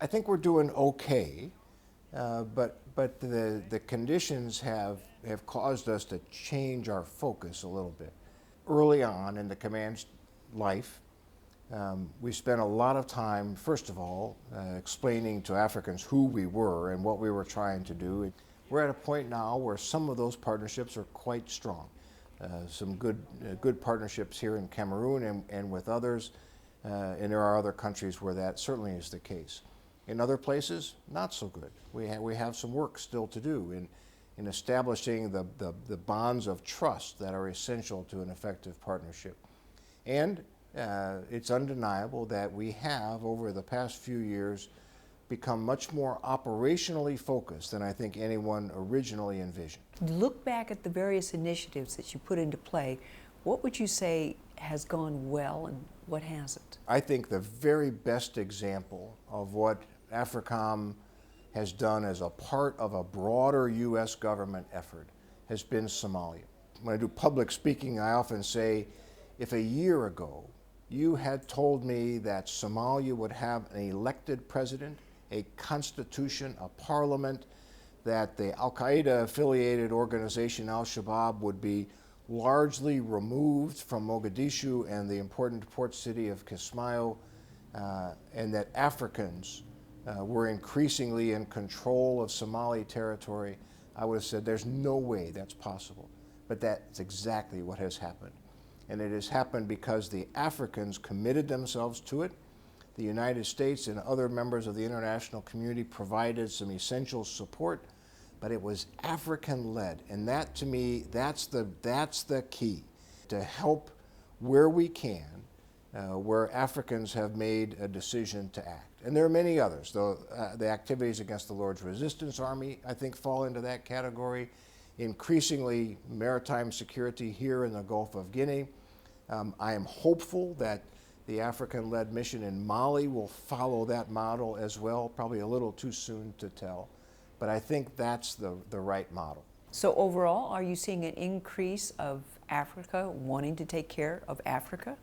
I think we're doing okay, but the conditions have caused us to change our focus a little bit. Early on in the command's life, we spent a lot of time, first of all, explaining to Africans who we were and what we were trying to do. We're at a point now where some of those partnerships are quite strong. Some good partnerships here in Cameroon and with others, and there are other countries where that certainly is the case. In other places, not so good. We have some work still to do in establishing the bonds of trust that are essential to an effective partnership. And it's undeniable that we have, over the past few years, become much more operationally focused than I think anyone originally envisioned. Look back at the various initiatives that you put into play. What would you say has gone well and what hasn't? I think the very best example of what AFRICOM has done as a part of a broader U.S. government effort has been Somalia. When I do public speaking, I often say, if a year ago you had told me that Somalia would have an elected president, a constitution, a parliament, that the Al-Qaeda affiliated organization Al-Shabaab would be largely removed from Mogadishu and the important port city of Kismayo, and that Africans were increasingly in control of Somali territory, I would have said there's no way that's possible. But that's exactly what has happened. And it has happened because the Africans committed themselves to it. The United States and other members of the international community provided some essential support, but it was African-led. And that, to me, that's the key, to help where we can, where Africans have made a decision to act. And there are many others. The activities against the Lord's Resistance Army, I think, fall into that category. Increasingly, maritime security here in the Gulf of Guinea. I am hopeful that the African-led mission in Mali will follow that model as well. Probably a little too soon to tell, but I think that's the right model. So overall, are you seeing an increase of Africa wanting to take care of Africa?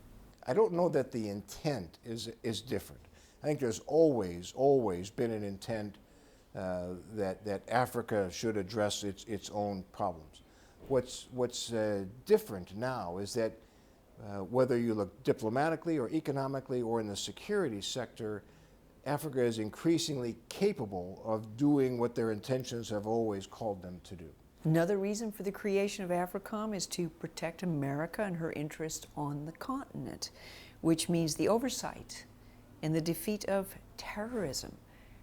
I don't know that the intent is different. I think there's always been an intent that Africa should address its own problems. What's different now is that whether you look diplomatically or economically or in the security sector, Africa is increasingly capable of doing what their intentions have always called them to do. Another reason for the creation of AFRICOM is to protect America and her interest on the continent, which means the oversight and the defeat of terrorism.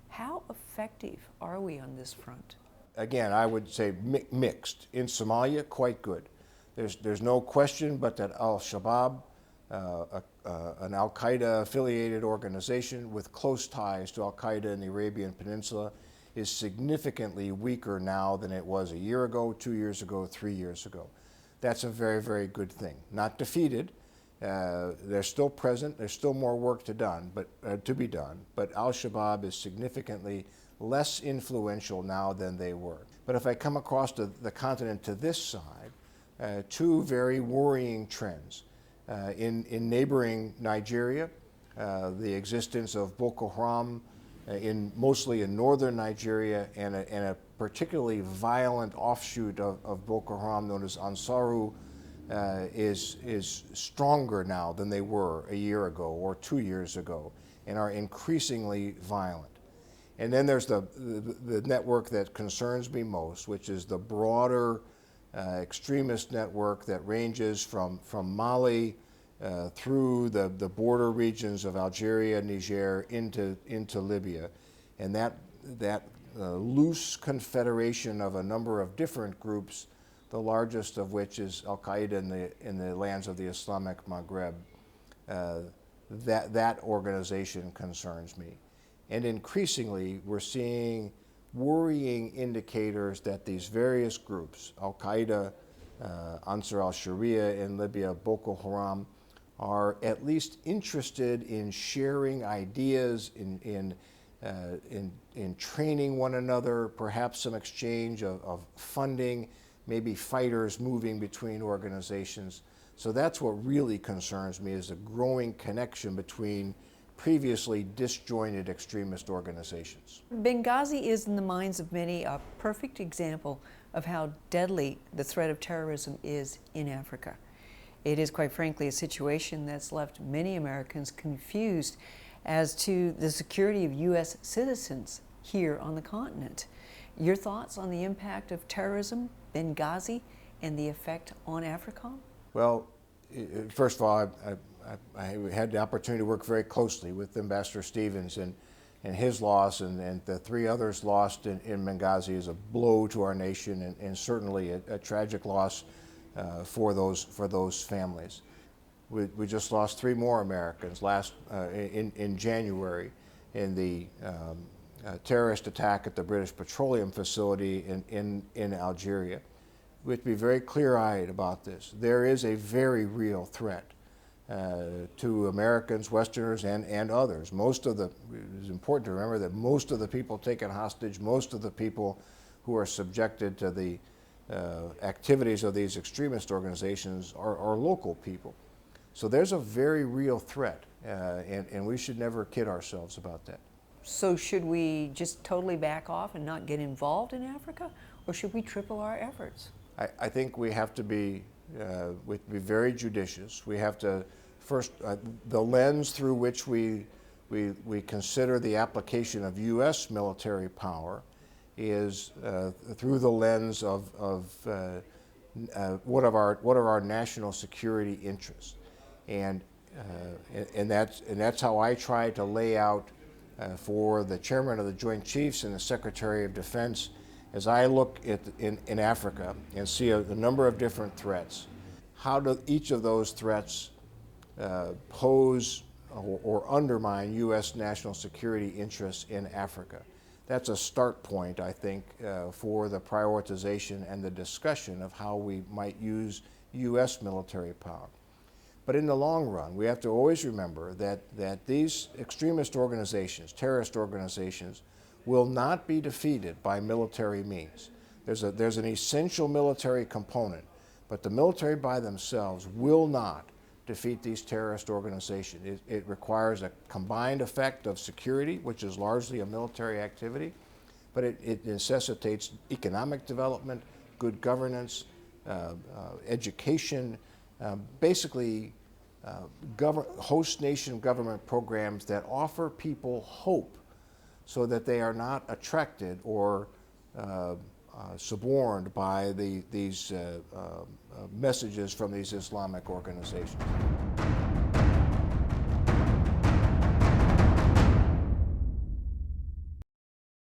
How effective are we on this front? Again, I would say mixed. In Somalia, quite good. There's no question but that Al-Shabaab, an Al-Qaeda affiliated organization with close ties to Al-Qaeda in the Arabian Peninsula, is significantly weaker now than it was a year ago, 2 years ago, 3 years ago. That's a very, very good thing. Not defeated. They're still present. There's still more work to be done, but Al-Shabaab is significantly less influential now than they were. But if I come across the continent to this side, two very worrying trends. In neighboring Nigeria, the existence of Boko Haram, mostly in northern Nigeria, and a particularly violent offshoot of Boko Haram known as Ansaru, is stronger now than they were a year ago or 2 years ago, and are increasingly violent. And then there's the network that concerns me most, which is the broader extremist network that ranges from Mali through the border regions of Algeria, Niger, into Libya. And that loose confederation of a number of different groups, the largest of which is Al-Qaeda in the lands of the Islamic Maghreb, that organization concerns me. And increasingly, we're seeing worrying indicators that these various groups, Al-Qaeda, Ansar al-Sharia in Libya, Boko Haram, are at least interested in sharing ideas, in training one another, perhaps some exchange of funding, maybe fighters moving between organizations. So that's what really concerns me, is a growing connection between previously disjointed extremist organizations. Benghazi is, in the minds of many, a perfect example of how deadly the threat of terrorism is in Africa. It is, quite frankly, a situation that's left many Americans confused as to the security of U.S. citizens here on the continent. Your thoughts on the impact of terrorism, Benghazi, and the effect on AFRICOM? Well, first of all, I had the opportunity to work very closely with Ambassador Stevens, and his loss and the 3 others lost in Benghazi is a blow to our nation, and certainly a tragic loss for those families. We just lost 3 more Americans in January in the terrorist attack at the British Petroleum facility in Algeria. We have to be very clear-eyed about this. There is a very real threat to Americans, Westerners, and others. It's important to remember that most of the people taken hostage, most of the people who are subjected to the activities of these extremist organizations are local people. So there's a very real threat, and we should never kid ourselves about that. So should we just totally back off and not get involved in Africa, or should we triple our efforts? I think we have to be very judicious. We have to first, the lens through which we consider the application of U.S. military power is through the lens of what are our national security interests, and that's how I try to lay out for the Chairman of the Joint Chiefs and the Secretary of Defense. As I look in Africa and see a number of different threats, how do each of those threats pose or undermine U.S. national security interests in Africa? That's a start point, I think, for the prioritization and the discussion of how we might use U.S. military power. But in the long run, we have to always remember that these extremist organizations, terrorist organizations, will not be defeated by military means. There's an essential military component, but the military by themselves will not defeat these terrorist organizations. It requires a combined effect of security, which is largely a military activity, but it necessitates economic development, good governance, education, basically host nation government programs that offer people hope so that they are not attracted or suborned by these messages from these Islamic organizations.